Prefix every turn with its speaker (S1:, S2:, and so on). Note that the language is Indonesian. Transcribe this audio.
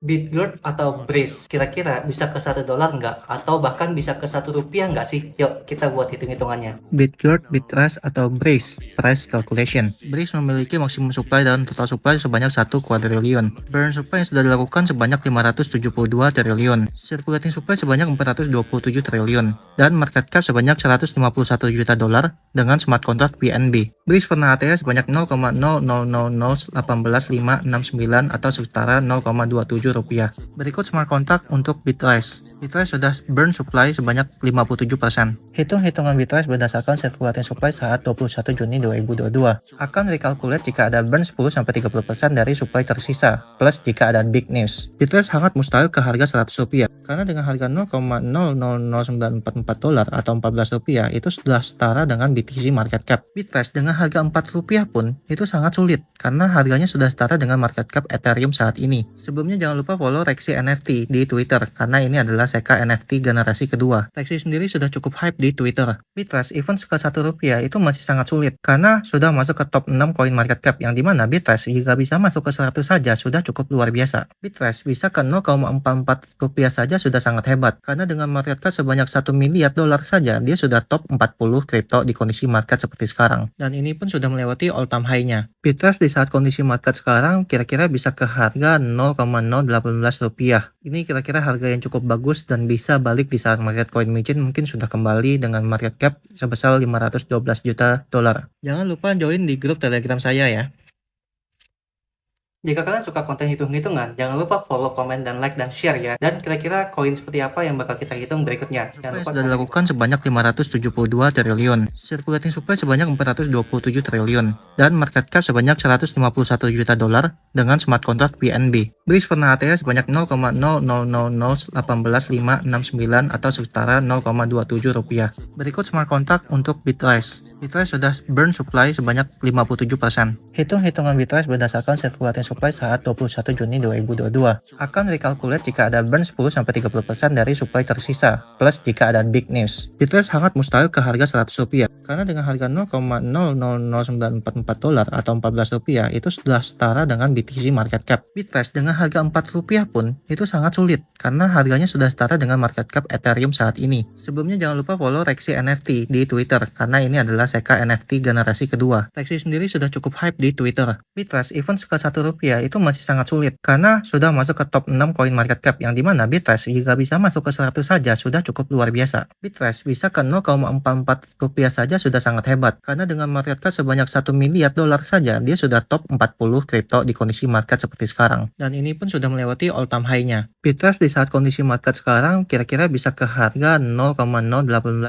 S1: Bitgird atau Brace, kira-kira bisa ke $1 nggak? Atau bahkan bisa ke Rp1 nggak sih? Yuk, kita buat hitung-hitungannya. Bitgird, Bitrust, atau Brace, price calculation. Brace memiliki maksimum supply dan total supply sebanyak 1 kuadriliun. Burn supply yang sudah dilakukan sebanyak 572 triliun. Circulating supply sebanyak 427 triliun. Dan market cap sebanyak $151 juta dengan smart contract BNB. Brace pernah ATH sebanyak 0,00018,569 atau setara 0,27 rupiah. Berikut smart contract untuk Bitrust. Bitrust sudah burn supply sebanyak 57%. Hitung-hitungan Bitrust berdasarkan circulating supply saat 21 Juni 2022. Akan recalculate jika ada burn 10-30% dari supply tersisa, plus jika ada big news. Bitrust sangat mustahil ke harga $100, karena dengan harga $0,00944 atau $14 itu sudah setara dengan BTC market cap. Bitrust dengan harga $4 pun itu sangat sulit, karena harganya sudah setara dengan market cap Ethereum saat ini. Sebelumnya jangan lupa follow Rexy NFT di Twitter, karena ini adalah SECA NFT generasi kedua. Rexy sendiri sudah cukup hype di Twitter. Bitrust even ke $1 itu masih sangat sulit, karena sudah masuk ke top 6 coin market cap, yang dimana Bitrust jika bisa masuk ke 100 saja sudah cukup luar biasa. Bitrust bisa ke $0,44 saja sudah sangat hebat, karena dengan market cap sebanyak $1 miliar saja, dia sudah top 40 kripto di kondisi market seperti sekarang. Dan ini pun sudah melewati all time high-nya. Bitrust di saat kondisi market sekarang kira-kira bisa ke harga $0,018. Ini kira-kira harga yang cukup bagus dan bisa balik di saat market coin micin mungkin sudah kembali dengan market cap sebesar $512 juta. Jangan lupa join di grup Telegram saya ya. Jika kalian suka konten hitung-hitungan, jangan lupa follow, komen, dan like, dan share ya. Dan kira-kira koin seperti apa yang bakal kita hitung berikutnya. Jangan lupa sudah dilakukan sebanyak 572 triliun. Circulating supply sebanyak 427 triliun. Dan market cap sebanyak $151 juta dengan smart contract BNB. Brace pernah ATH sebanyak 0,00018,569 atau setara 0,27 rupiah. Berikut smart contract untuk Bitrust. Bitrust sudah burn supply sebanyak 57%. Hitung-hitungan Bitrust berdasarkan circulating supply saat 21 Juni 2022. Akan recalculate jika ada burn 10-30% dari supply tersisa, plus jika ada big news. Bitrust sangat mustahil ke harga $100, karena dengan harga $0,00944 atau $14 itu sudah setara dengan BTC market cap. Bitrust dengan harga $4 pun itu sangat sulit, karena harganya sudah setara dengan market cap Ethereum saat ini. Sebelumnya jangan lupa follow Rexy NFT di Twitter, karena ini adalah SECA NFT generasi kedua. Rexy sendiri sudah cukup hype di Twitter. Bitrust even ke $1 itu masih sangat sulit, karena sudah masuk ke top 6 coin market cap, yang dimana Bitrust jika bisa masuk ke 100 saja sudah cukup luar biasa. Bitrust bisa ke $0,44 saja sudah sangat hebat, karena dengan market cap sebanyak $1 miliar saja, dia sudah top 40 kripto di kondisi market seperti sekarang. Dan ini pun sudah melewati all time high-nya. Bitrust di saat kondisi market sekarang kira-kira bisa ke harga $0,018